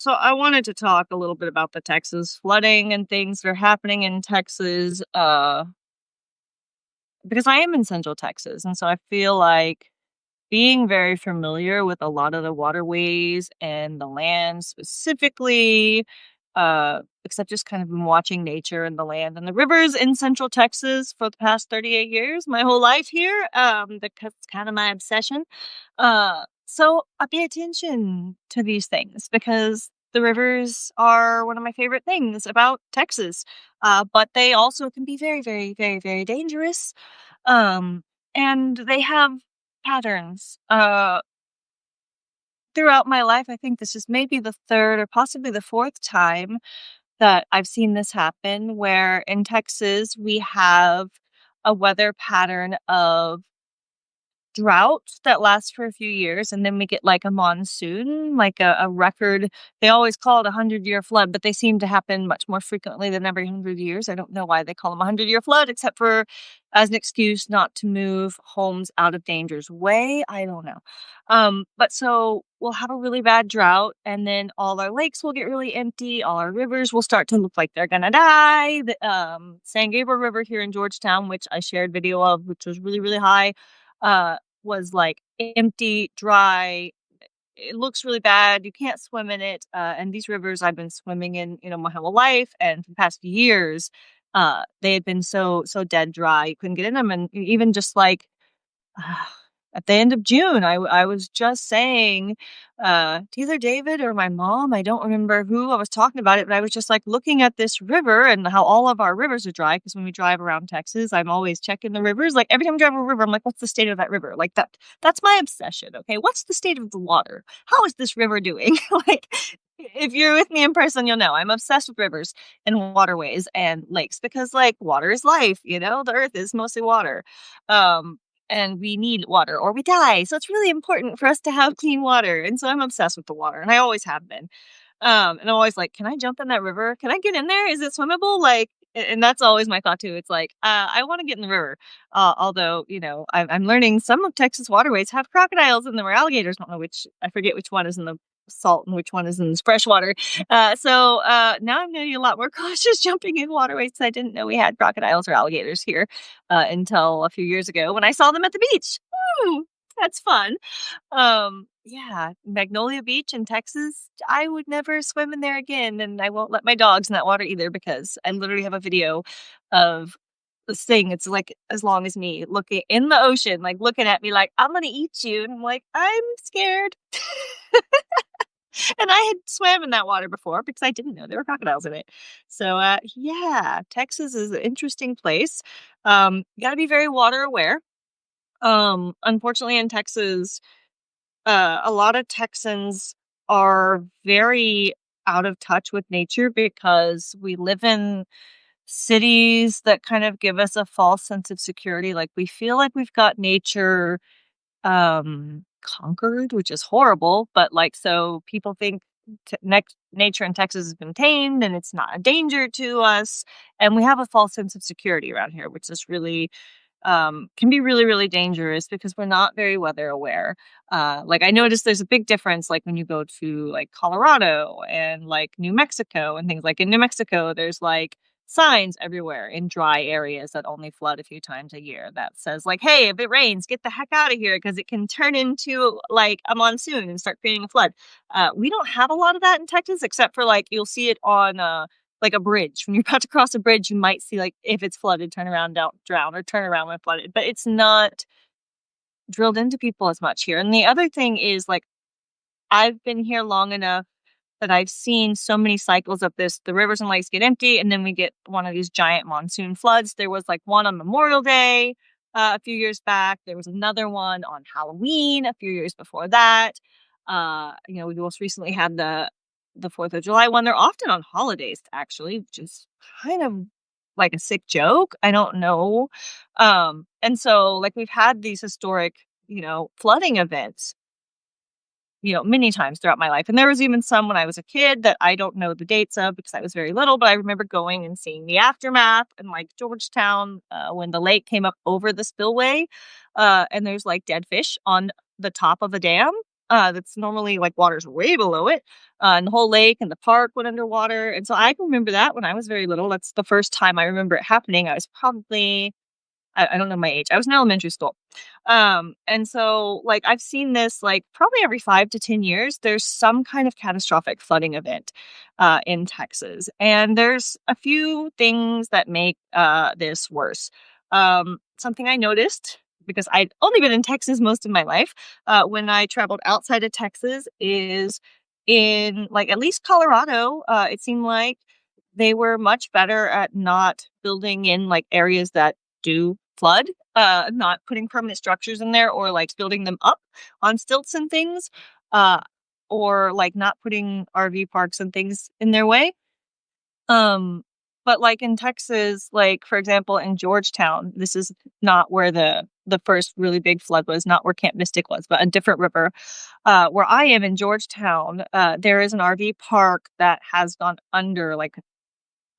So I wanted to talk a little bit about the Texas flooding and things that are happening in Texas, because I am in Central Texas, and so I feel like being very familiar with a lot of the waterways and the land specifically, except just kind of been watching nature and the land and the rivers in Central Texas for the past 38 years, my whole life here. That's kind of my obsession. So I pay attention to these things because the rivers are one of my favorite things about Texas. But they also can be very, very, very, very dangerous. Um, and they have patterns. Throughout my life, I think this is maybe the third or possibly the fourth time that I've seen this happen, where in Texas we have a weather pattern of drought that lasts for a few years, and then we get like a monsoon, like a record. They always call it a 100-year flood, but they seem to happen much more frequently than every 100 years. I don't know why they call them a 100-year flood, except for as an excuse not to move homes out of danger's way. I don't know. But so we'll have a really bad drought, and then all our lakes will get really empty. All our rivers will start to look like they're gonna die. The San Gabriel River here in Georgetown, which I shared video of, which was really, really high, uh, was like empty, dry. It looks really bad. You can't swim in it. And these rivers I've been swimming in, my whole life, and for the past years, they had been so dead dry. You couldn't get in them, and even just like at the end of June, I was just saying, to either David or my mom, I don't remember who I was talking about it, but I was just like looking at this river and how all of our rivers are dry. Because when we drive around Texas, I'm always checking the rivers. Like every time we drive a river, I'm like, what's the state of that river? Like that's my obsession. Okay. What's the state of the water? How is this river doing? Like, if you're with me in person, you'll know I'm obsessed with rivers and waterways and lakes because like water is life, the earth is mostly water. Um, and we need water or we die. So it's really important for us to have clean water. And so I'm obsessed with the water, and I always have been. And I'm always like, can I jump in that river? Can I get in there? Is it swimmable? Like, and that's always my thought too. It's like, I want to get in the river. Although, I'm learning some of Texas waterways have crocodiles in them or alligators. I forget which one is in the salt and which one is in the fresh water. So now I'm going to be a lot more cautious jumping in waterways. I didn't know we had crocodiles or alligators here until a few years ago when I saw them at the beach. Woo, that's fun. Yeah, Magnolia Beach in Texas. I would never swim in there again, and I won't let my dogs in that water either because I literally have a video of this thing. It's like as long as me looking in the ocean, like looking at me like, I'm gonna eat you. And I'm like, I'm scared. And I had swam in that water before because I didn't know there were crocodiles in it. So yeah, Texas is an interesting place. You gotta be very water aware. Unfortunately in Texas, a lot of Texans are very out of touch with nature because we live in cities that kind of give us a false sense of security. Like we feel like we've got nature conquered, which is horrible, but like so people think nature in Texas has been tamed and it's not a danger to us, and we have a false sense of security around here, which is really can be really, really dangerous because we're not very weather aware. Like I noticed there's a big difference, like when you go to like Colorado and like New Mexico and things. Like in New Mexico, there's like signs everywhere in dry areas that only flood a few times a year that says like, hey, if it rains, get the heck out of here because it can turn into like a monsoon and start creating a flood. We don't have a lot of that in Texas, except for like you'll see it on like a bridge. When you're about to cross a bridge, you might see like if it's flooded, turn around, don't drown, or turn around when flooded. But it's not drilled into people as much here. And the other thing is like I've been here long enough that I've seen so many cycles of this. The rivers and lakes get empty, and then we get one of these giant monsoon floods. There was like one on Memorial Day a few years back. There was another one on Halloween a few years before that. We most recently had the 4th of July one. They're often on holidays, actually, which is kind of like a sick joke. I don't know. And so like we've had these historic, flooding events, many times throughout my life. And there was even some when I was a kid that I don't know the dates of because I was very little, but I remember going and seeing the aftermath in like Georgetown when the lake came up over the spillway. And there's like dead fish on the top of a dam. that's normally like water's way below it. And the whole lake and the park went underwater. And so I can remember that when I was very little. That's the first time I remember it happening. I was probably I don't know my age. I was in elementary school. And so like I've seen this like probably every 5 to 10 years, there's some kind of catastrophic flooding event in Texas. And there's a few things that make this worse. Something I noticed because I'd only been in Texas most of my life, when I traveled outside of Texas is in like at least Colorado, it seemed like they were much better at not building in like areas that do flood, not putting permanent structures in there or like building them up on stilts and things, uh, or like not putting RV parks and things in their way. Um, but like in Texas, like for example, in Georgetown, this is not where the first really big flood was, not where Camp Mystic was, but a different river. Where I am in Georgetown, there is an RV park that has gone under like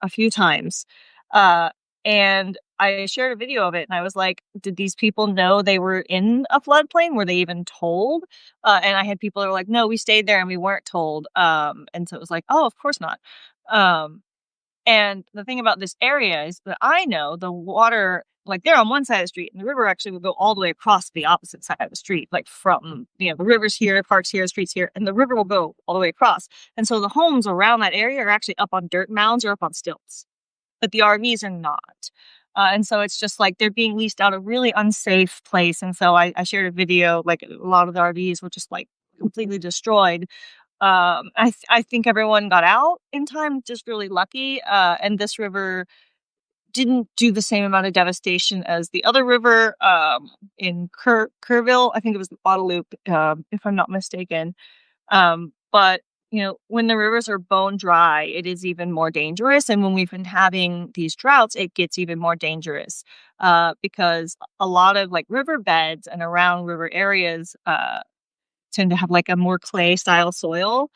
a few times. Uh, and I shared a video of it and I was like, did these people know they were in a floodplain? Were they even told? And I had people that were like, no, we stayed there and we weren't told. And so it was like, oh, of course not. Um, and the thing about this area is that I know the water, like they're on one side of the street and the river actually will go all the way across the opposite side of the street, like from, the river's here, park's here, street's here, and the river will go all the way across. And so the homes around that area are actually up on dirt mounds or up on stilts, but the RVs are not. And so it's just like they're being leased out a really unsafe place. And so I shared a video, like a lot of the RVs were just like completely destroyed. I think everyone got out in time, just really lucky. And this river didn't do the same amount of devastation as the other river in Kerrville. I think it was the Guadalupe, if I'm not mistaken. But when the rivers are bone dry, it is even more dangerous. And when we've been having these droughts, it gets even more dangerous because a lot of like river beds and around river areas tend to have like a more clay style soil.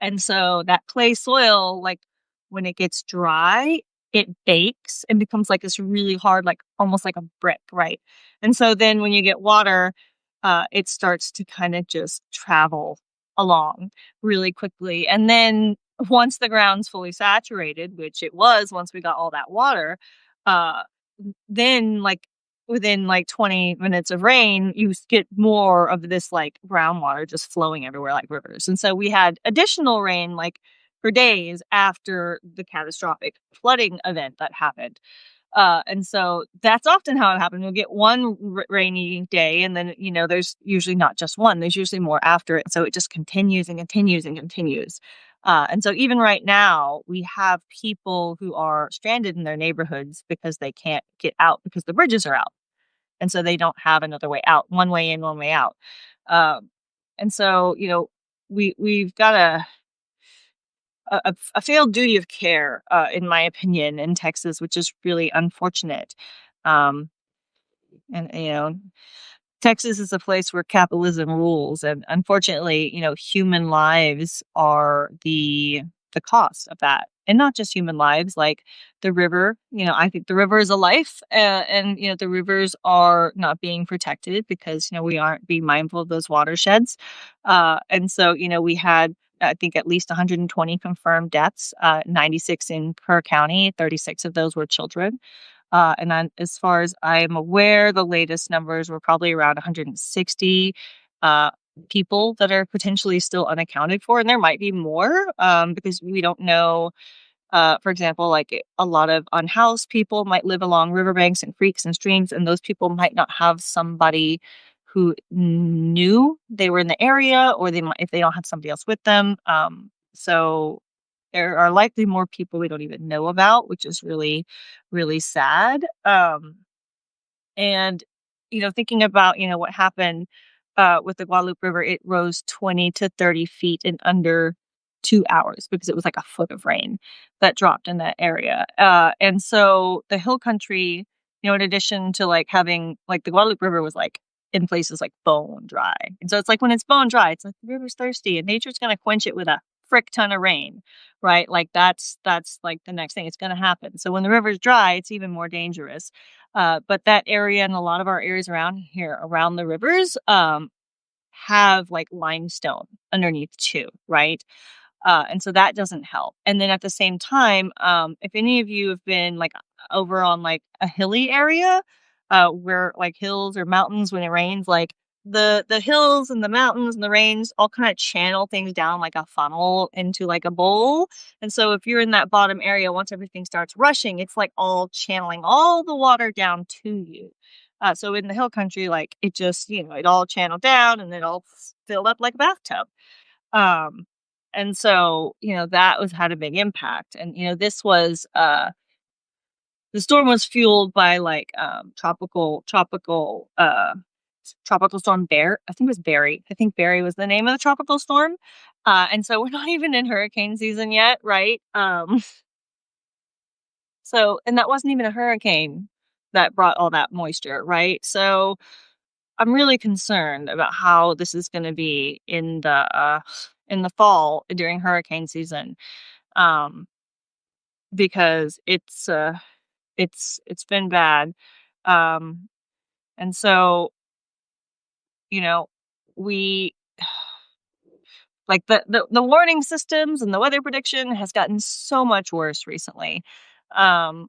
And so that clay soil, like when it gets dry, it bakes and becomes like this really hard, like almost like a brick, right? And so then when you get water, it starts to kind of just travel along really quickly. And then once the ground's fully saturated, which it was once we got all that water, uh, then like within like 20 minutes of rain, you get more of this like groundwater just flowing everywhere like rivers. And so we had additional rain like for days after the catastrophic flooding event that happened. And so that's often how it happened. We'll get one rainy day, and then, there's usually not just one, there's usually more after it. So it just continues and continues and continues. And so even right now, we have people who are stranded in their neighborhoods because they can't get out because the bridges are out. And so they don't have another way out, one way in, one way out. Um, and so, we've got a failed duty of care, in my opinion, in Texas, which is really unfortunate. Um, and Texas is a place where capitalism rules, and unfortunately, human lives are the cost of that, and not just human lives. Like the river, I think the river is a life, and the rivers are not being protected because we aren't being mindful of those watersheds, and so we had. I think at least 120 confirmed deaths, 96 in Kerr County. 36 of those were children. And then as far as I'm aware, the latest numbers were probably around 160 uh, people that are potentially still unaccounted for. And there might be more because we don't know. For example, like a lot of unhoused people might live along riverbanks and creeks and streams, and those people might not have somebody who knew they were in the area, or they might, if they don't have somebody else with them. So there are likely more people we don't even know about, which is really, really sad. And, thinking about, what happened with the Guadalupe River, it rose 20 to 30 feet in under 2 hours because it was like a foot of rain that dropped in that area. And so the hill country, in addition to like having, like the Guadalupe River was like in places like bone dry. And so it's like when it's bone dry, it's like the river's thirsty and nature's going to quench it with a frick ton of rain, right? Like that's like the next thing it's going to happen. So when the river's dry, it's even more dangerous. But that area and a lot of our areas around here, around the rivers, have like limestone underneath too, right? And so that doesn't help. And then at the same time, if any of you have been like over on like a hilly area, where like hills or mountains when it rains, like the hills and the mountains and the rains all kind of channel things down like a funnel into like a bowl. And so if you're in that bottom area, once everything starts rushing, it's like all channeling all the water down to you. So in the hill country, like it just, it all channeled down and it all filled up like a bathtub. Um, and so, that was had a big impact. And, this was, the storm was fueled by like, tropical storm Bear. I think it was Barry. I think Barry was the name of the tropical storm. And so we're not even in hurricane season yet. Right. And that wasn't even a hurricane that brought all that moisture. Right. So I'm really concerned about how this is going to be in the fall during hurricane season, um, because it's been bad, um, and so you know we like the warning systems and the weather prediction has gotten so much worse recently. Um,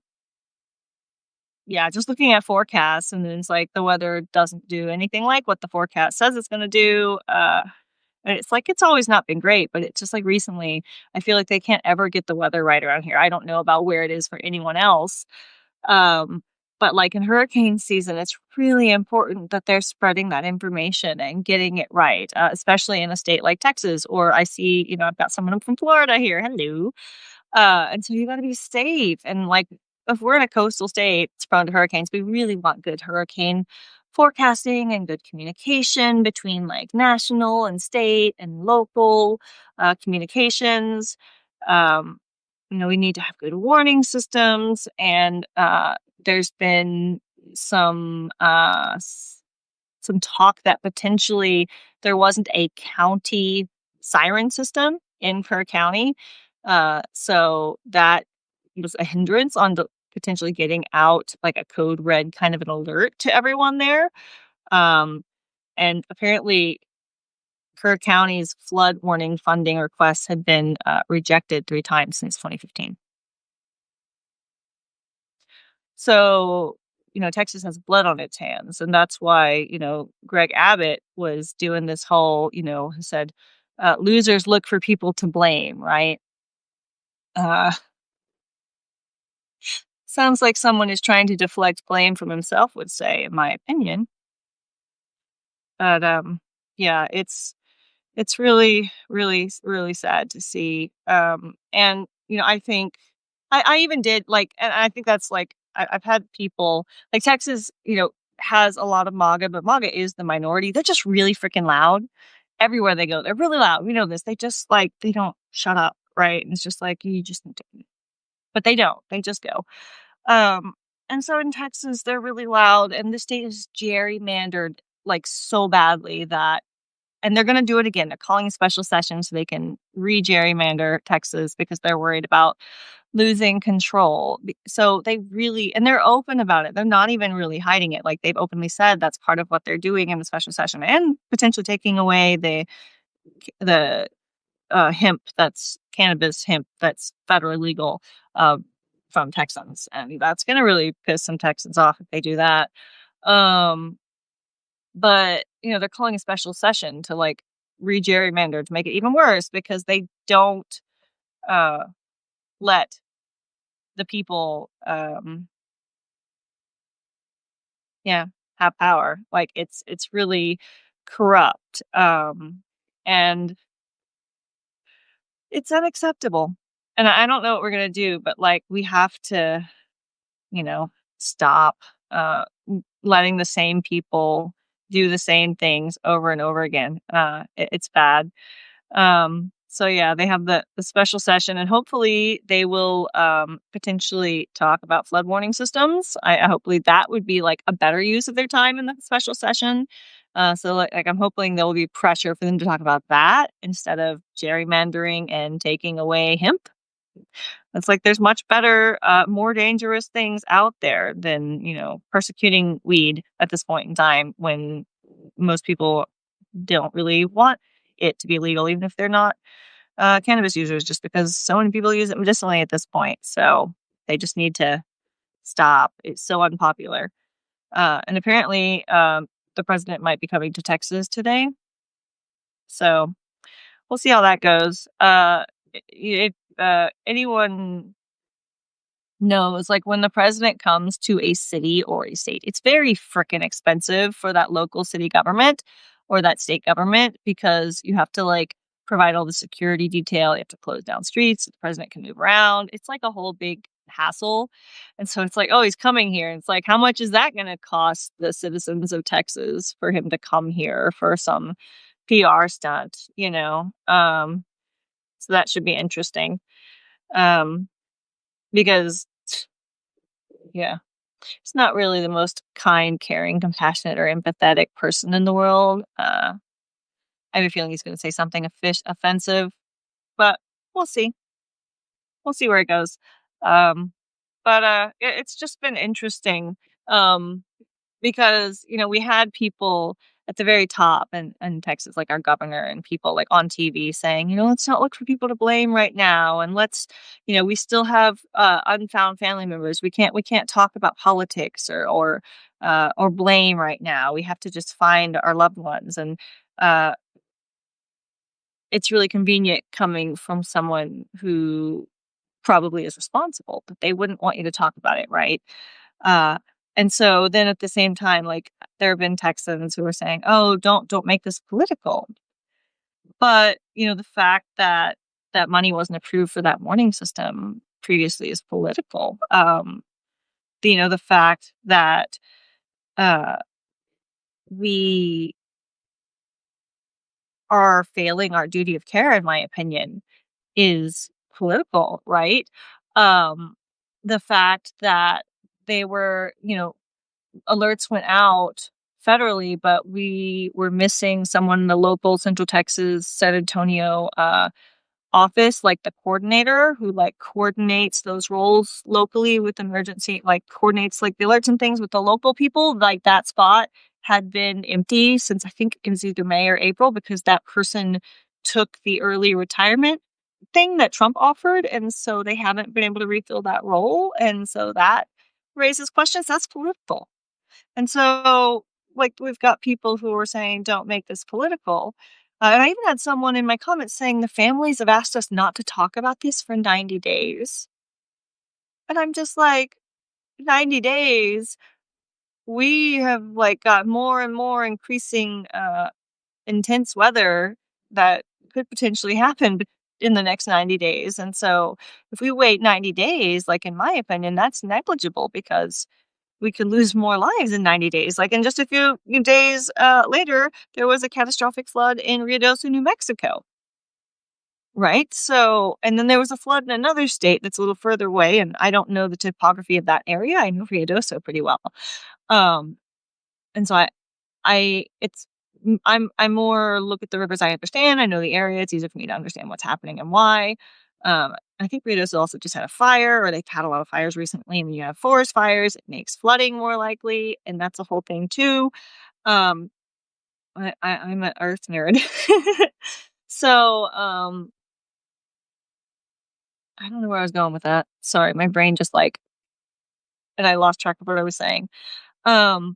yeah, just looking at forecasts and then it's like the weather doesn't do anything like what the forecast says it's going to do. And it's like, it's always not been great, but it's just like recently, I feel like they can't ever get the weather right around here. I don't know about where it is for anyone else. Um, but like in hurricane season, it's really important that they're spreading that information and getting it right, especially in a state like Texas. Or I see, I've got someone from Florida here. Hello. And so you got to be safe. And like, if we're in a coastal state, it's prone to hurricanes. We really want good hurricane forecasting and good communication between like national and state and local communications. Um, we need to have good warning systems. And there's been some some talk that potentially there wasn't a county siren system in Kerr County. So that was a hindrance on potentially getting out like a code red kind of an alert to everyone there. Um, and apparently, Kerr County's flood warning funding requests had been rejected 3 times since 2015. So, Texas has blood on its hands. And that's why, Greg Abbott was doing this whole, he said, losers look for people to blame, right? Uh, Sounds like someone is trying to deflect blame from himself, would say, in my opinion. But yeah, it's really, really, really sad to see. And I think I even did like, and I think that's like I've had people like Texas, has a lot of MAGA, but MAGA is the minority. They're just really freaking loud everywhere they go. They're really loud. We know this. They just like they don't shut up, right? And it's just like you just need to, but they don't. They just go. Um, and so in Texas, they're really loud, and the state is gerrymandered like so badly that and they're gonna do it again. They're calling a special session so they can re-gerrymander Texas because they're worried about losing control. So they really and they're open about it. They're not even really hiding it. Like, they've openly said that's part of what they're doing in the special session and potentially taking away the hemp that's cannabis hemp that's federally legal, uh, from Texans, and that's gonna really piss some Texans off if they do that. Um but, they're calling a special session to, like, re-gerrymander to make it even worse because they don't, uh, let the people, yeah, have power. Like, it's really corrupt, and it's unacceptable. And I don't know what we're gonna do, but, like, we have to, you know, stop, letting the same people do the same things over and over again. It's bad. So yeah, they have the special session and hopefully they will potentially talk about flood warning systems. I hopefully that would be like a better use of their time in the special session. So like I'm hoping there will be pressure for them to talk about that instead of gerrymandering and taking away hemp. It's like there's much better, more dangerous things out there than, persecuting weed at this point in time when most people don't really want it to be legal, even if they're not cannabis users, just because so many people use it medicinally at this point. So they just need to stop. It's so unpopular. And apparently, the president might be coming to Texas today. So we'll see how that goes. If anyone knows, like when the president comes to a city or a state, it's very freaking expensive for that local city government or that state government because you have to like provide all the security detail. You have to close down streets so the president can move around. It's like a whole big hassle. And so it's like, oh, he's coming here. And it's like, how much is that going to cost the citizens of Texas for him to come here for some PR stunt, you know? So that should be interesting. Um, because yeah, he's not really the most kind, caring, compassionate, or empathetic person in the world. I have a feeling he's going to say something offensive, but we'll see. We'll see where it goes. But it's just been interesting. Um, because, you know, we had people at the very top in Texas, like our governor and people like on TV saying, you know, let's not look for people to blame right now. And let's, you know, we still have unfound family members. We can't talk about politics or blame right now. We have to just find our loved ones. And uh, it's really convenient coming from someone who probably is responsible, but they wouldn't want you to talk about it, right? Uh, and so then at the same time, like there have been Texans who are saying, "Oh, don't make this political." But you know, the fact that that money wasn't approved for that warning system previously is political. You know, the fact that uh, we are failing our duty of care, in my opinion, is political, right? Um, the fact that they were, you know, alerts went out federally, but we were missing someone in the local Central Texas, San Antonio office, like the coordinator who like coordinates those roles locally with emergency, like coordinates like the alerts and things with the local people. Like that spot had been empty since I think it was either May or April because that person took the early retirement thing that Trump offered. And so they haven't been able to refill that role. And so that raises questions. That's political. And so, like, we've got people who are saying, don't make this political. And I even had someone in my comments saying the families have asked us not to talk about this for 90 days. And I'm just like, 90 days? We have, like, got more and more increasing intense weather that could potentially happen in the next 90 days. And so, if we wait 90 days, like, in my opinion, that's negligible because we could lose more lives in 90 days. Like, in just a few days later, there was a catastrophic flood in Ruidoso, New Mexico, right? So, and then there was a flood in another state that's a little further away, and I don't know the topography of that area. I know Ruidoso pretty well. Um, and so I'm more look at the rivers I understand. I know the area. It's easier for me to understand what's happening and why. I think Ruidoso also just had a fire, or they've had a lot of fires recently. And when you have forest fires, it makes flooding more likely, and that's a whole thing too. Um, I'm an earth nerd, so I don't know where I was going with that. Sorry, my brain just like, and I lost track of what I was saying. Um,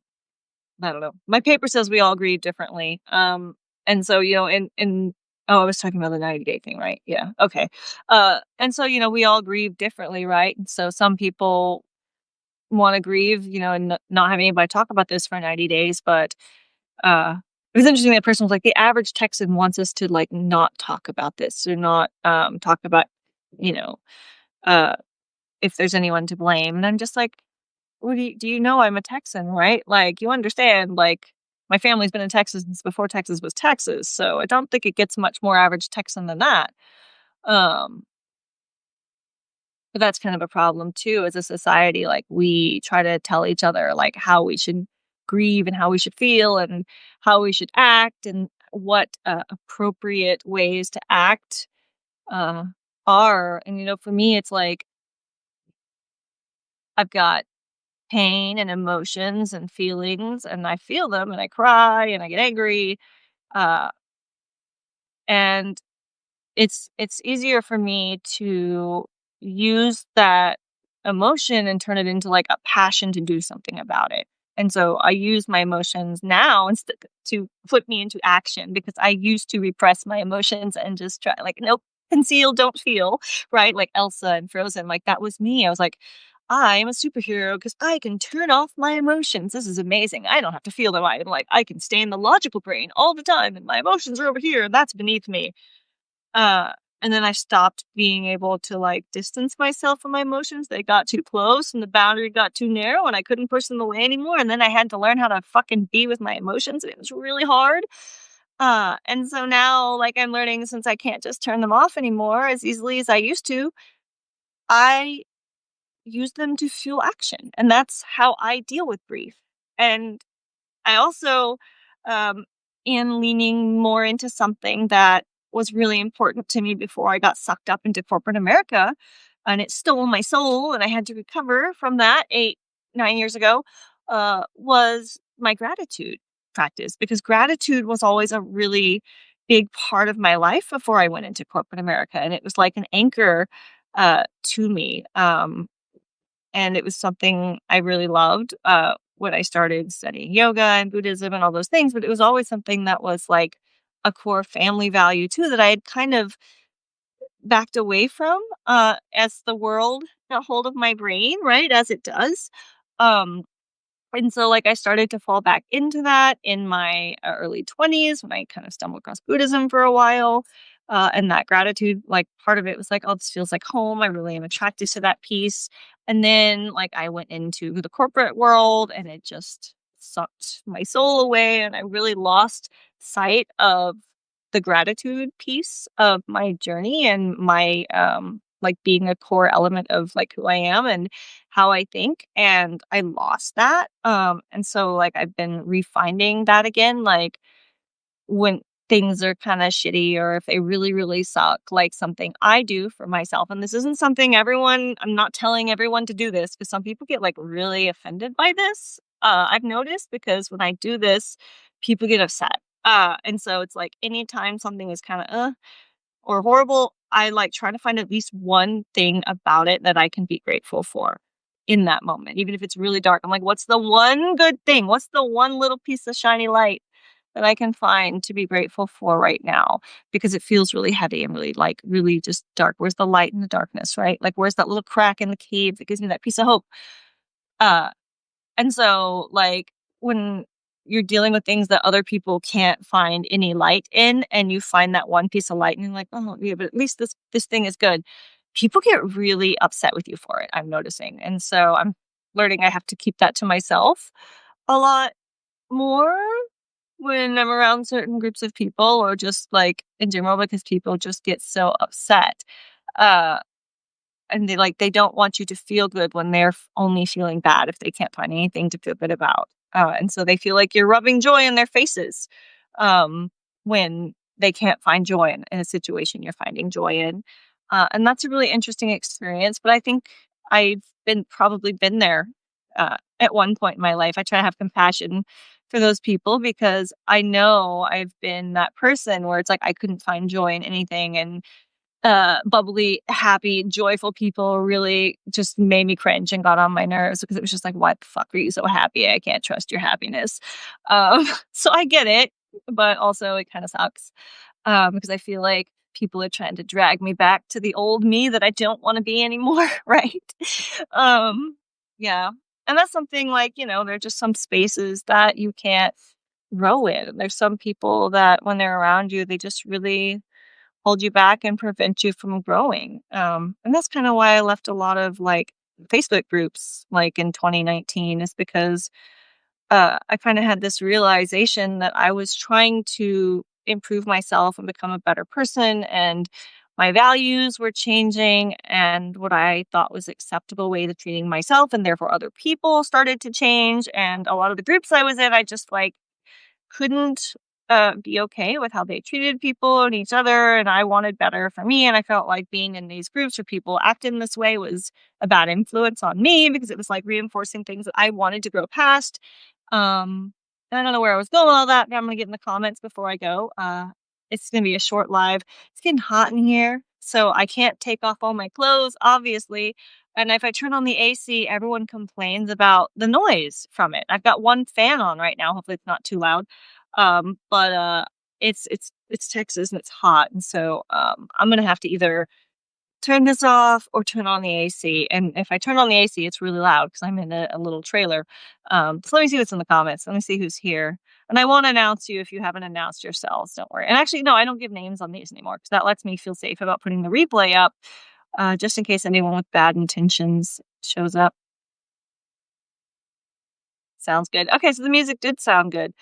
I don't know. My paper says we all grieve differently. And so, you know, oh, I was talking about the 90-day thing, right? Yeah. Okay. And so, you know, we all grieve differently, right? And so some people want to grieve, you know, and not have anybody talk about this for 90 days. But it was interesting that person was like, the average Texan wants us to like not talk about this or not talk about, you know, uh if there's anyone to blame. And I'm just like, what do you know I'm a Texan, right? Like, you understand, like, my family's been in Texas since before Texas was Texas, so I don't think it gets much more average Texan than that. Um, but that's kind of a problem too as a society. Like, we try to tell each other, like, how we should grieve and how we should feel and how we should act and what appropriate ways to act uh, are. And, you know, for me, it's like I've got pain and emotions and feelings, and I feel them and I cry and I get angry. Uh, and it's easier for me to use that emotion and turn it into like a passion to do something about it. And so I use my emotions now instead to put me into action because I used to repress my emotions and just try like nope, conceal, don't feel, right? Like Elsa and Frozen, like that was me. I was like, I am a superhero because I can turn off my emotions. This is amazing. I don't have to feel them. I'm like, I can stay in the logical brain all the time and my emotions are over here and that's beneath me. Uh, and then I stopped being able to, like, distance myself from my emotions. They got too close and the boundary got too narrow and I couldn't push them away anymore, and then I had to learn how to fucking be with my emotions, and it was really hard. And so now, like, I'm learning since I can't just turn them off anymore as easily as I used to, I use them to fuel action, and that's how I deal with grief. And I also, um, am leaning more into something that was really important to me before I got sucked up into corporate America, and it stole my soul, and I had to recover from that 8, 9 years ago, was my gratitude practice, because gratitude was always a really big part of my life before I went into corporate America, and it was like an anchor, to me, and it was something I really loved, when I started studying yoga and Buddhism and all those things, but it was always something that was like a core family value too that I had kind of backed away from, as the world got hold of my brain, right, as it does. Um, and so, like, I started to fall back into that in my, early 20s when I kind of stumbled across Buddhism for a while, and that gratitude, like, part of it was like, "Oh, this feels like home. I really am attracted to that piece." And then, like, I went into the corporate world, and it just sucked my soul away, and I really lost sight of the gratitude piece of my journey and my, like, being a core element of, like, who I am and how I think, and I lost that, and so, like, I've been refinding that again, like, when things are kinda shitty or if they really, really suck, like, something I do for myself, and this isn't something I'm not telling everyone to do this because some people get, like, really offended by this, I've noticed because when I do this, people get upset, and so it's like anytime something is kinda, or horrible, I like try to find at least one thing about it that I can be grateful for in that moment. Even if it's really dark, I'm like, what's the one good thing? What's the one little piece of shiny light that I can find to be grateful for right now? Because it feels really heavy and really like really just dark. Where's the light in the darkness, right? Like where's that little crack in the cave that gives me that piece of hope? Uh and so, like, when you're dealing with things that other people can't find any light in, and you find that one piece of light, and you're like, "Oh, yeah, but at least this thing is good." People get really upset with you for it, I'm noticing, and so I'm learning I have to keep that to myself a lot more when I'm around certain groups of people or just, like, in general because people just get so upset. Uh and they don't want you to feel good when they're only feeling bad if they can't find anything to feel good about. And so they feel like you're rubbing joy in their faces um, when they can't find joy in a situation you're finding joy in. And that's a really interesting experience. But I think I've probably been there at one point in my life. I try to have compassion for those people because I know I've been that person where it's like I couldn't find joy in anything and bubbly, happy, joyful people really just made me cringe and got on my nerves because it was just like, "Why the fuck are you so happy? I can't trust your happiness." So I get it, but also it kinda sucks, because I feel like people are trying to drag me back to the old me that I don't wanna be anymore, right? Um, yeah, and that's something like, there are just some spaces that you can't grow in. There's some people that when they're around you, they just really hold you back and prevent you from growing. And that's kind of why I left a lot of like Facebook groups like in 2019 is because I kind of had this realization that I was trying to improve myself and become a better person and my values were changing and what I thought was acceptable way of treating myself and therefore other people started to change and a lot of the groups I was in I just like couldn't, be okay with how they treated people and each other, and I wanted better for me, and I felt like being in these groups where people acted in this way was a bad influence on me because it was, like, reinforcing things that I wanted to grow past, um, I don't know where I was going with all that, but I'm gonna get in the comments before I go. It's gonna be a short live. It's getting hot in here, so I can't take off all my clothes, obviously. And if I turn on the AC, everyone complains about the noise from it. I've got one fan on right now. Hopefully, it's not too loud. But it's Texas and it's hot, and so I'm gonna have to either turn this off or turn on the AC. And if I turn on the AC, it's really loud because I'm in a little trailer. So let me see what's in the comments. Let me see who's here. And I won't announce you if you haven't announced yourselves. Don't worry. And actually, no, I don't give names on these anymore because that lets me feel safe about putting the replay up just in case anyone with bad intentions shows up. Sounds good. Okay, so the music did sound good.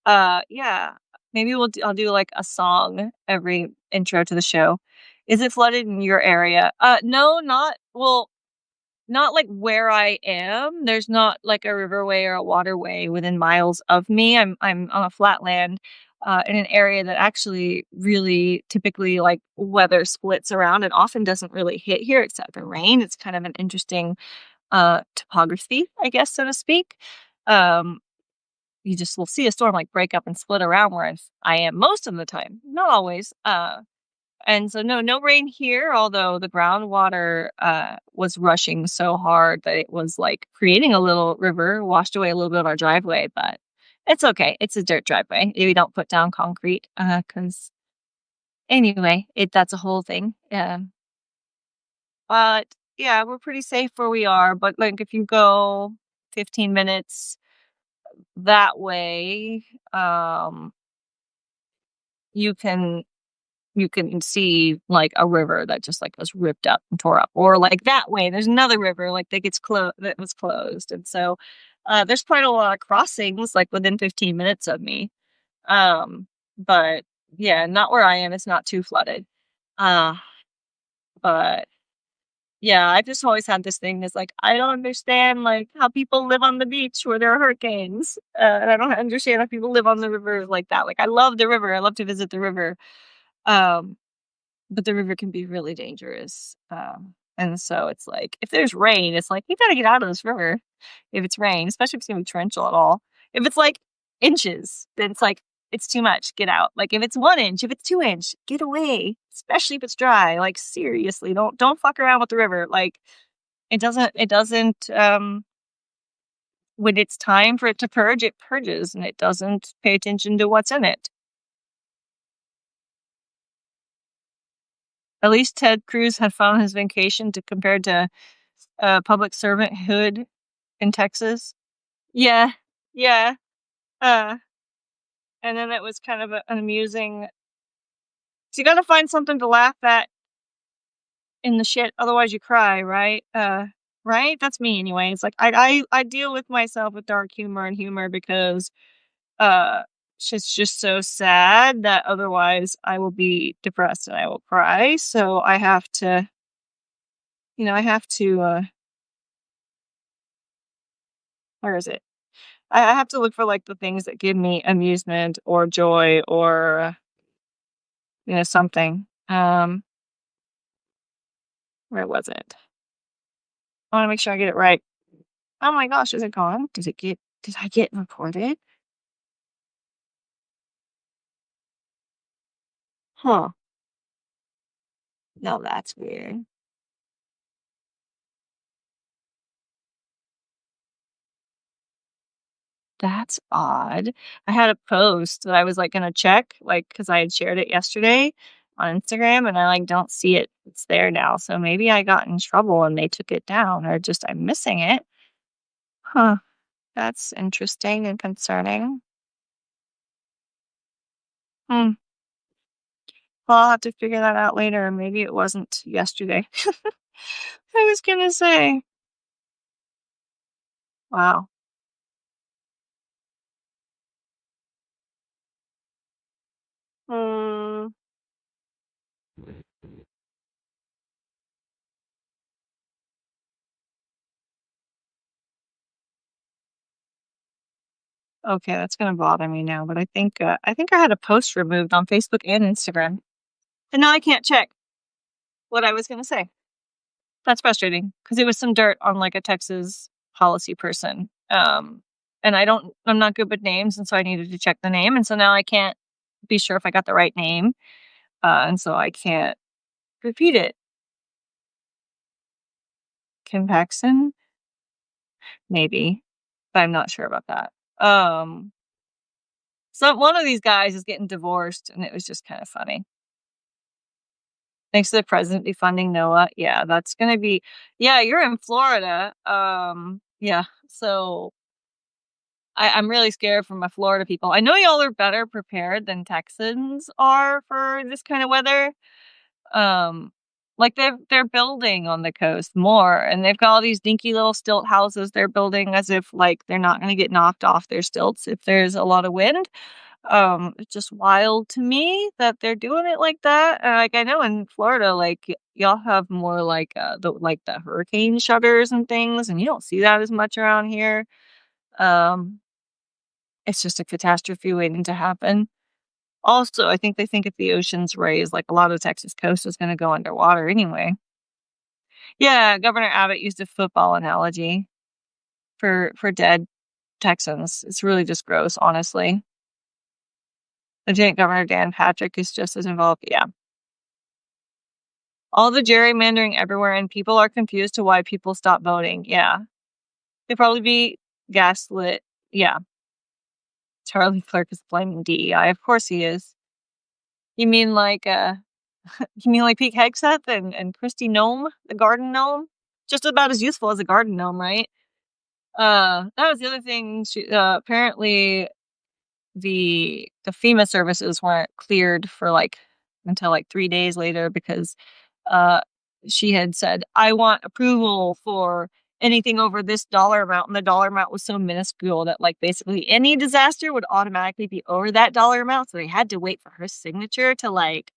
Yeah, maybe I'll do like a song every intro to the show. Is it flooded in your area? No, not like where I am. There's not like a riverway or a waterway within miles of me. I'm on a flatland in an area that actually really typically like weather splits around and often doesn't really hit here except for rain. It's kind of an interesting topography, I guess, so to speak. Um, you just will see a storm like break up and split around where I am most of the time, not always. And so no rain here, although the groundwater was rushing so hard that it was like creating a little river, washed away a little bit of our driveway, but it's okay. It's a dirt driveway. We don't put down concrete because anyway, that's a whole thing. But yeah, we're pretty safe where we are. But like if you go 15 minutes that way, you can see like a river that just like was ripped up and tore up, or like that way there's another river like that was closed, and so there's quite a lot of crossings like within 15 minutes of me. But yeah, not where I am. It's not too flooded. uh but yeah, I've just always had this thing that's like I don't understand like how people live on the beach where there are hurricanes, and I don't understand how people live on the river like that. Like I love the river, I love to visit the river, um but the river can be really dangerous. And so it's like if there's rain, it's like you gotta get out of this river if it's rain, especially if it's gonna be torrential at all. If it's like inches, then it's like it's too much. Get out. Like if it's 1 inch, if it's 2 inch, get away. Especially if it's dry. Like seriously, don't fuck around with the river. Like it doesn't when it's time for it to purge, it purges and it doesn't pay attention to what's in it. At least Ted Cruz had fun on his vacation to compared to public servanthood in Texas. Yeah, yeah. Uh, and then it was kind of an amusing. So you got to find something to laugh at in the shit, otherwise you cry, right? Right. That's me anyway. It's like I deal with myself with dark humor and humor because uh, it's just so sad that otherwise I will be depressed and I will cry. So I have to, I have to. Where is it? I have to look for, like, the things that give me amusement or joy or, something. Where was it? I wanna make sure I get it right. Oh my gosh, is it gone? Did I get reported? Huh. No, that's weird. That's odd. I had a post that I was, like, gonna check, like, because I had shared it yesterday on Instagram, and I, like, don't see it. It's there now, so maybe I got in trouble and they took it down or just I'm missing it. Huh. That's interesting and concerning. Hmm. Well, I'll have to figure that out later. Maybe it wasn't yesterday. I was gonna say. Wow. Mm, okay, that's gonna bother me now, but I think I had a post removed on Facebook and Instagram, and now I can't check what I was gonna say. That's frustrating because it was some dirt on like a Texas policy person. and I'm not good with names, and so I needed to check the name, and so now I can't be sure if I got the right name, and so I can't repeat it. Kim Paxton? Maybe, but I'm not sure about that. So one of these guys is getting divorced, and it was just kind of funny. Thanks to the president defunding NOAA. Yeah, that's gonna be. Yeah, you're in Florida. Yeah. So I'm really scared for my Florida people. I know y'all are better prepared than Texans are for this kind of weather. Um, like they're building on the coast more, and they've got all these dinky little stilt houses they're building as if like they're not going to get knocked off their stilts if there's a lot of wind. It's just wild to me that they're doing it like that. Like I know in Florida, like y'all have more like the hurricane shutters and things, and you don't see that as much around here. Um, it's just a catastrophe waiting to happen. Also, I think they think if the oceans raise, like a lot of the Texas coast is going to go underwater anyway. Yeah, Governor Abbott used a football analogy for dead Texans. It's really just gross, honestly. Lieutenant Governor Dan Patrick is just as involved. Yeah. All the gerrymandering everywhere, and people are confused to why people stop voting. Yeah. They'd probably be gaslit. Yeah. Charlie Clerk is blaming DEI. Of course he is. You mean like Pete Hegseth and Christy Gnome, the garden gnome? Just about as useful as a garden gnome, right? That was the other thing. Apparently the FEMA services weren't cleared for like until like 3 days later because uh she had said, I want approval for anything over this dollar amount, and the dollar amount was so minuscule that like basically any disaster would automatically be over that dollar amount, so they had to wait for her signature to like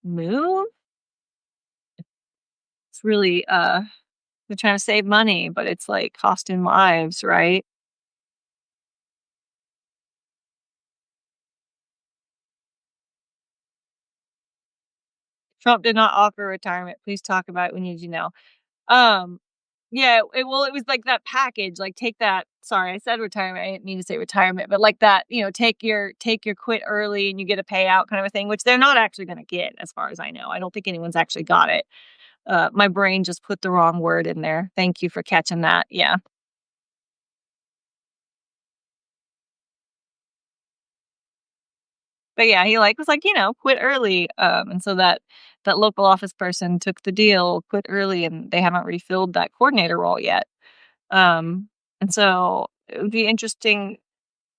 move. It's really they're trying to save money, but it's like costing lives, right? Trump did not offer retirement. Please talk about it. We need you now. Um, yeah, it was like that package, like take that. Sorry, I said retirement. I didn't mean to say retirement, but like that, take your quit early and you get a payout kind of a thing, which they're not actually going to get, as far as I know. I don't think anyone's actually got it. My brain just put the wrong word in there. Thank you for catching that. Yeah. But yeah, he like was like, quit early. And so that local office person took the deal, quit early, and they haven't refilled that coordinator role yet. Um, and so it would be interesting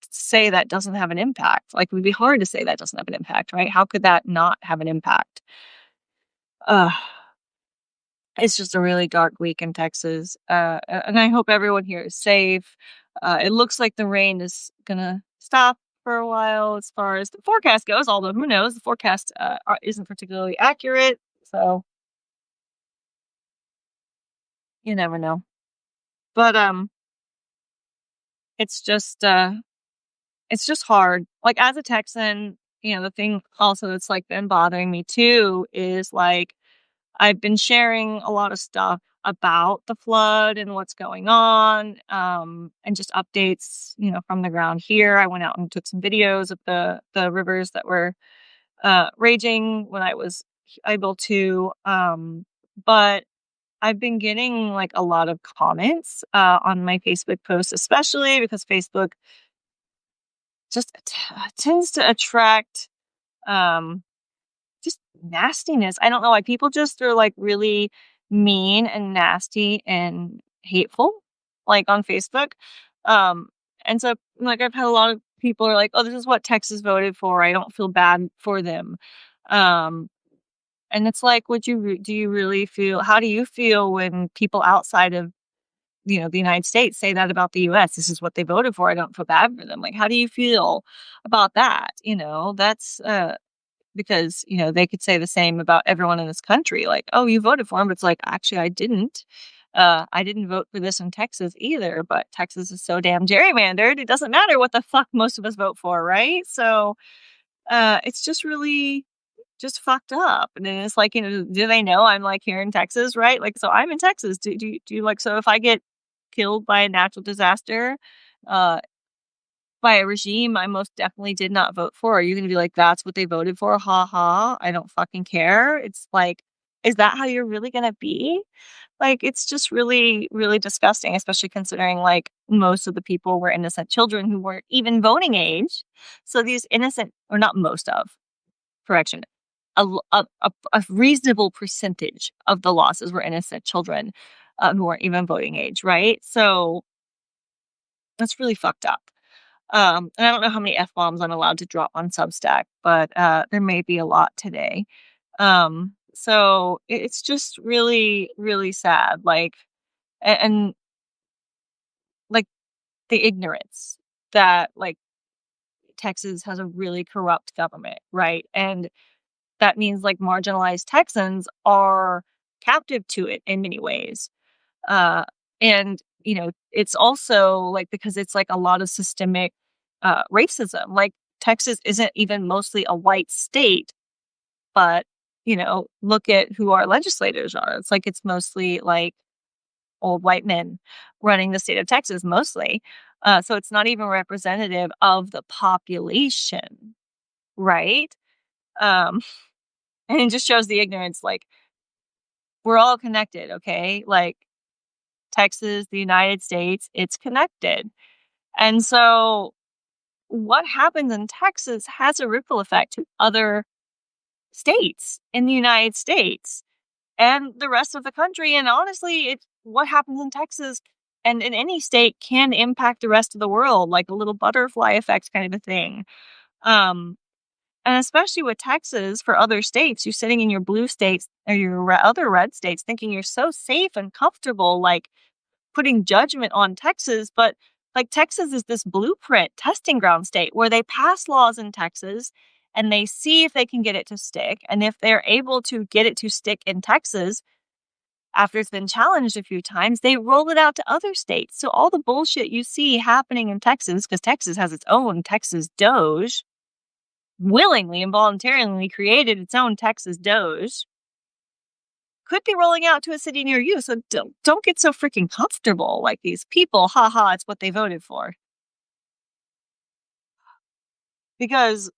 to say that doesn't have an impact. Like it would be hard to say that doesn't have an impact, right? How could that not have an impact? Uh, it's just a really dark week in Texas. And I hope everyone here is safe. It looks like the rain is gonna stop for a while as far as the forecast goes, although who knows, the forecast isn't particularly accurate, so you never know. But it's just hard. Like as a Texan, the thing also that's like been bothering me too is like I've been sharing a lot of stuff about the flood and what's going on, and just updates, from the ground here. I went out and took some videos of the rivers that were raging when I was able to. But I've been getting like a lot of comments on my Facebook posts, especially because Facebook just tends to attract um, just nastiness. I don't know why people just are like really mean and nasty and hateful, like on Facebook. Um, and so like I've had a lot of people are like, "Oh, this is what Texas voted for. I don't feel bad for them." Um, and it's like, do you really feel? How do you feel when people outside of the United States say that about the US? This is what they voted for. I don't feel bad for them. Like, how do you feel about that? That's because they could say the same about everyone in this country, like, oh, you voted for him, but it's like, actually I didn't. I didn't vote for this in Texas either, but Texas is so damn gerrymandered, it doesn't matter what the fuck most of us vote for, right? So it's just really just fucked up. And then it's like, do they know I'm like here in Texas, right? Like, so I'm in Texas. Do you like, so if I get killed by a natural disaster, uh, by a regime I most definitely did not vote for. Are you gonna be like, "That's what they voted for? Ha ha, I don't fucking care." It's like, is that how you're really gonna be? Like, it's just really, really disgusting, especially considering, like, most of the people were innocent children who weren't even voting age. So these innocent, or not most of, correction, a reasonable percentage of the losses were innocent children, who weren't even voting age, right? So that's really fucked up. And I don't know how many F-bombs I'm allowed to drop on Substack, but, there may be a lot today. So it's just really, really sad, like, and, like, the ignorance that, like, Texas has a really corrupt government, right? And that means, like, marginalized Texans are captive to it in many ways. Uh, and, it's also, like, because it's, like, a lot of systemic, racism. Like, Texas isn't even mostly a white state, but, look at who our legislators are. It's like it's mostly, like, old white men running the state of Texas mostly. So it's not even representative of the population, right? Um, and it just shows the ignorance. Like, we're all connected, okay? Like, Texas, the United States, it's connected. And so what happens in Texas has a ripple effect to other states in the United States and the rest of the country. And honestly, it's what happens in Texas and in any state can impact the rest of the world, like a little butterfly effect kind of a thing. Um, and especially with Texas, for other states, you're sitting in your blue states or your other red states thinking you're so safe and comfortable, like putting judgment on Texas. But like Texas is this blueprint testing ground state where they pass laws in Texas and they see if they can get it to stick. And if they're able to get it to stick in Texas, after it's been challenged a few times, they roll it out to other states. So all the bullshit you see happening in Texas, because Texas has its own Texas Doge, willingly and voluntarily created its own Texas Doge, could be rolling out to a city near you. So don't get so freaking comfortable like these people. Ha ha, it's what they voted for. Because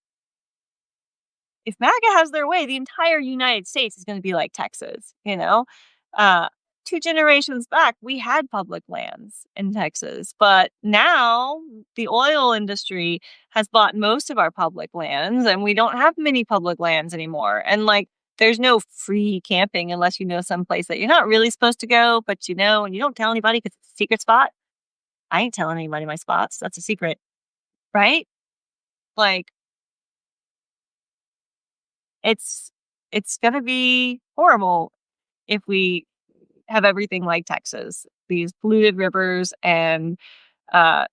if MAGA has their way, the entire United States is going to be like Texas. Uh, 2 generations back, we had public lands in Texas, but now the oil industry has bought most of our public lands, and we don't have many public lands anymore. And like, there's no free camping unless you know someplace that you're not really supposed to go, but and you don't tell anybody because it's a secret spot. I ain't telling anybody my spots. That's a secret, right? Like, it's it's gonna be horrible if we have everything like Texas, these polluted rivers, and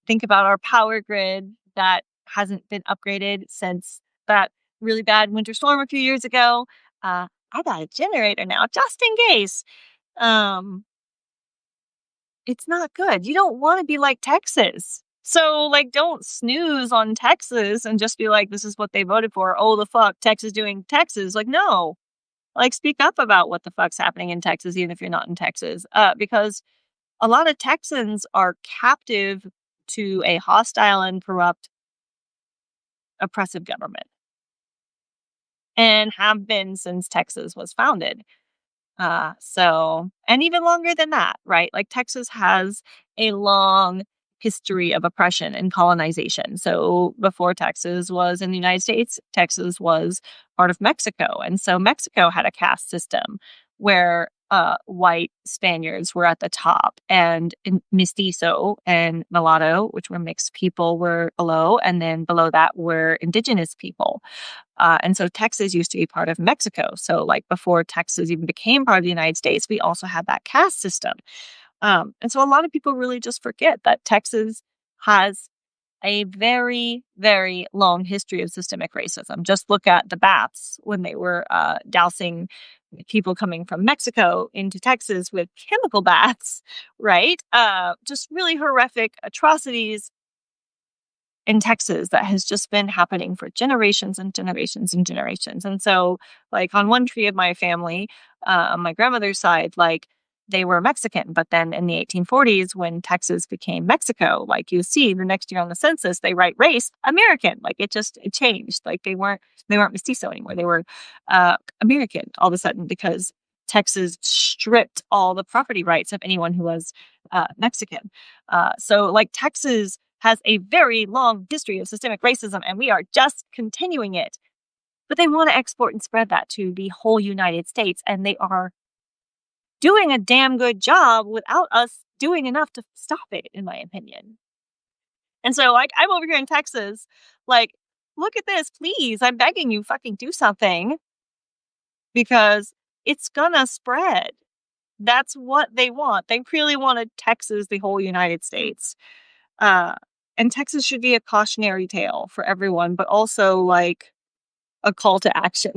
think about our power grid that hasn't been upgraded since that really bad winter storm a few years ago. I got a generator now just in case. Um, it's not good. You don't want to be like Texas. So, like, don't snooze on Texas and just be like, this is what they voted for. Oh, the fuck, Texas doing Texas. Like, no. Like, speak up about what the fuck's happening in Texas, even if you're not in Texas. Because a lot of Texans are captive to a hostile and corrupt, oppressive government and have been since Texas was founded. And even longer than that, right? Like Texas has a long history of oppression and colonization. So before Texas was in the United States, Texas was part of Mexico. And so Mexico had a caste system where white Spaniards were at the top and mestizo and mulatto, which were mixed people, were below. And then below that were indigenous people. And so Texas used to be part of Mexico. So, like, before Texas even became part of the United States, we also had that caste system. And so a lot of people really just forget that Texas has a very, very long history of systemic racism. Just look at the baths when they were dousing people coming from Mexico into Texas with chemical baths, right? Just really horrific atrocities in Texas that has just been happening for generations and generations and generations. And so, like, on one tree of my family, on my grandmother's side, like, they were Mexican. But then in the 1840s, when Texas became Mexico, like you see the next year on the census, they write race American. Like it changed. Like they weren't mestizo anymore. They were American all of a sudden because Texas stripped all the property rights of anyone who was Mexican. So like Texas has a very long history of systemic racism, and we are just continuing it. But they want to export and spread that to the whole United States, and they are doing a damn good job without us doing enough to stop it, in my opinion. And so, like, I'm over here in Texas, like, look at this, please. I'm begging you, fucking do something because it's gonna spread. That's what they want. They really wanted Texas, the whole United States. And Texas should be a cautionary tale for everyone, but also like a call to action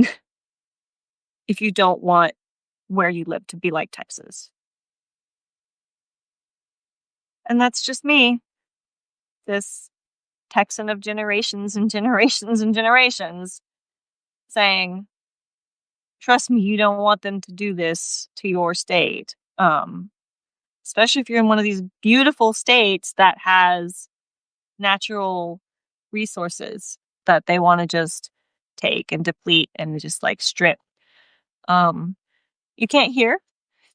if you don't want where you live to be like Texas. And that's just me, this Texan of generations and generations and generations, saying, trust me, you don't want them to do this to your state. Especially if you're in one of these beautiful states that has natural resources that they want to just take and deplete and just like strip. You can't hear?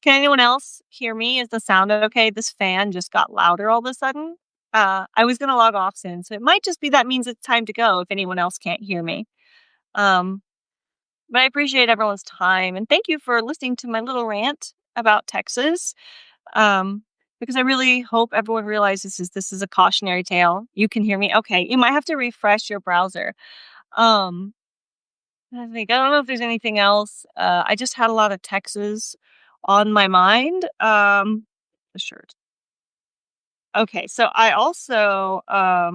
Can anyone else hear me? Is the sound okay? This fan just got louder all of a sudden. I was going to log off soon, so it might just be that means it's time to go if anyone else can't hear me. But I appreciate everyone's time, and thank you for listening to my little rant about Texas. Because I really hope everyone realizes this is a cautionary tale. You can hear me? Okay. You might have to refresh your browser. I don't know if there's anything else. I just had a lot of Texas on my mind. The shirt. Okay, so I also I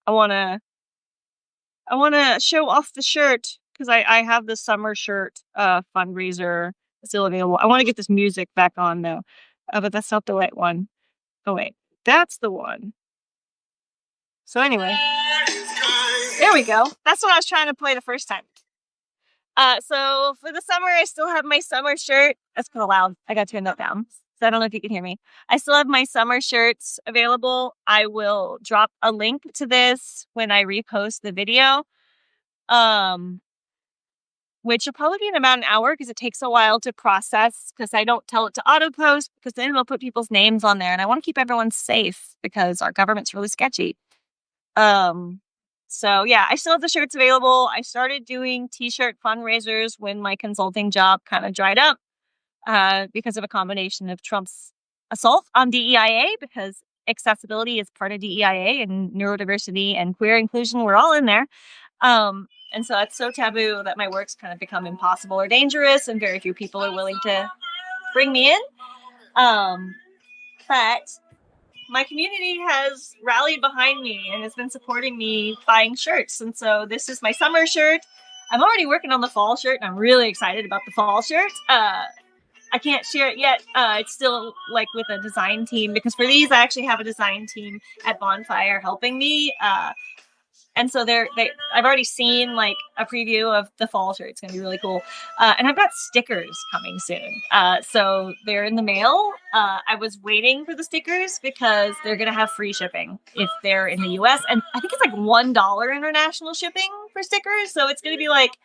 wanna show off the shirt because I have the summer shirt fundraiser still available. I want to get this music back on though, but that's not the right one. Oh wait, that's the one. So anyway, there we go. That's what I was trying to play the first time. So for the summer, I still have my summer shirt. That's kind of loud. I got to turn that down. So I don't know if you can hear me. I still have my summer shirts available. I will drop a link to this when I repost the video. Which will probably be in about an hour because it takes a while to process because I don't tell it to auto post because then it'll put people's names on there. And I want to keep everyone safe because our government's really sketchy. So yeah, I still have the shirts available. I started doing t-shirt fundraisers when my consulting job kind of dried up because of a combination of Trump's assault on DEIA, because accessibility is part of DEIA and neurodiversity and queer inclusion. We're all in there. And so it's so taboo that my work's kind of become impossible or dangerous, and very few people are willing to bring me in. But my community has rallied behind me and has been supporting me buying shirts. And so this is my summer shirt. I'm already working on the fall shirt, and I'm really excited about the fall shirt. I can't share it yet. It's still like with a design team, because for these, I actually have a design team at Bonfire helping me. And so I've already seen like a preview of the fall shirt. It's going to be really cool. And I've got stickers coming soon. So they're in the mail. I was waiting for the stickers because they're going to have free shipping if they're in the US. And I think it's like $1 international shipping for stickers. So it's going to be like,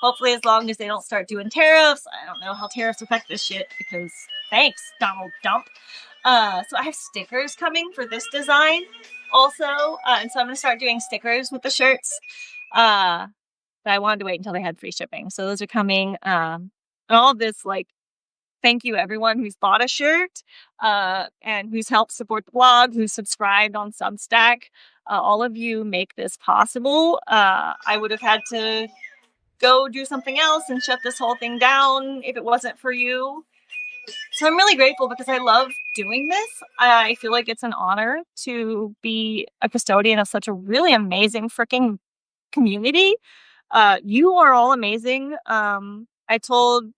hopefully as long as they don't start doing tariffs. I don't know how tariffs affect this shit because thanks, Donald Dump. So I have stickers coming for this design also. And so I'm going to start doing stickers with the shirts. But I wanted to wait until they had free shipping. So those are coming. And all of this, like, thank you everyone who's bought a shirt and who's helped support the blog, who's subscribed on Substack. All of you make this possible. I would have had to go do something else and shut this whole thing down if it wasn't for you. So I'm really grateful because I love doing this. I feel like it's an honor to be a custodian of such a really amazing freaking community. You are all amazing. I told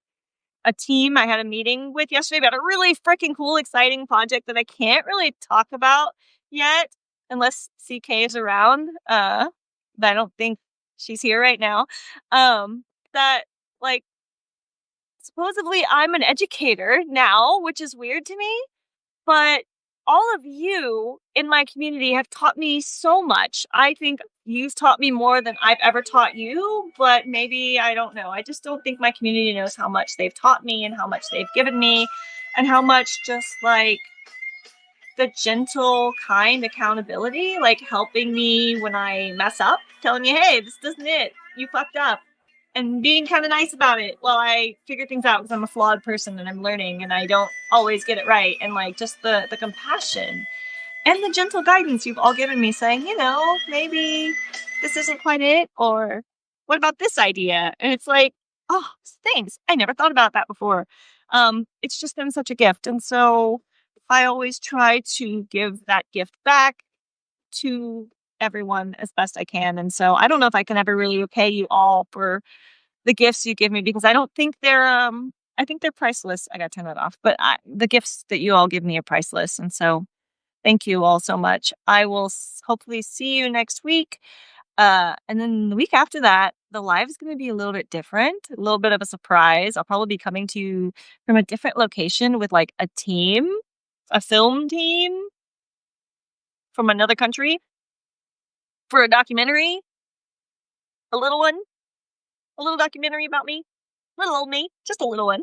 a team I had a meeting with yesterday about a really freaking cool, exciting project that I can't really talk about yet unless CK is around. But I don't think she's here right now. That like supposedly I'm an educator now, which is weird to me, but all of you in my community have taught me so much. I think you've taught me more than I've ever taught you, but maybe I don't know. I just don't think my community knows how much they've taught me and how much they've given me and how much just like the gentle, kind accountability, like helping me when I mess up, telling me, hey, this isn't it. You fucked up. And being kind of nice about it while I figure things out because I'm a flawed person and I'm learning and I don't always get it right. And like just the compassion and the gentle guidance you've all given me saying, maybe this isn't quite it, or what about this idea? And it's like, oh, thanks. I never thought about that before. It's just been such a gift. And so I always try to give that gift back to everyone as best I can. And so I don't know if I can ever really repay you all for the gifts you give me because I don't think I think they're priceless. I got to turn that off. But the gifts that you all give me are priceless. And so thank you all so much. I will hopefully see you next week. And then the week after that, the live is going to be a little bit different, a little bit of a surprise. I'll probably be coming to you from a different location with like a team, a film team from another country for a documentary, a little one, a little documentary about me, little old me, just a little one.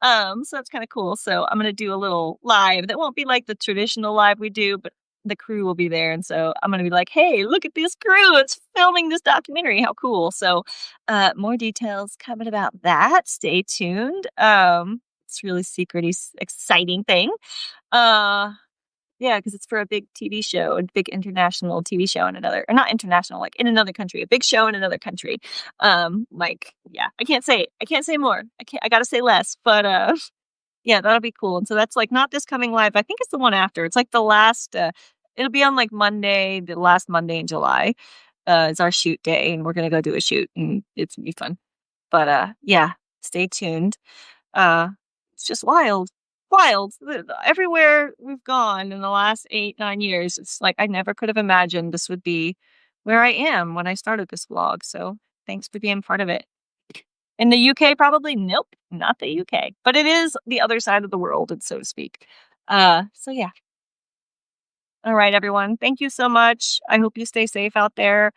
So that's kind of cool. So I'm going to do a little live that won't be like the traditional live we do, but the crew will be there. And so I'm going to be like, hey, look at this crew. It's filming this documentary. How cool. So, more details coming about that. Stay tuned. It's really secrety, exciting thing. Yeah, because it's for a big TV show, a big international TV show in another, or not international, like in another country, a big show in another country. Yeah, I can't say it. I can't say more. I gotta say less, but yeah, that'll be cool. And so that's like not this coming live. I think it's the one after. It's like the last. It'll be on like Monday, the last Monday in July. Is our shoot day, and we're gonna go do a shoot, and it's gonna be fun. But yeah, stay tuned. It's just wild. Wild. Everywhere we've gone in the last 8-9 years, it's like I never could have imagined this would be where I am when I started this vlog. So thanks for being part of it. In the UK, probably nope, not the UK, but it is the other side of the world, and so to speak. So yeah. All right, everyone. Thank you so much. I hope you stay safe out there.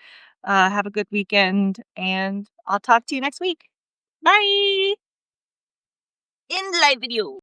Have a good weekend, and I'll talk to you next week. Bye. End live video.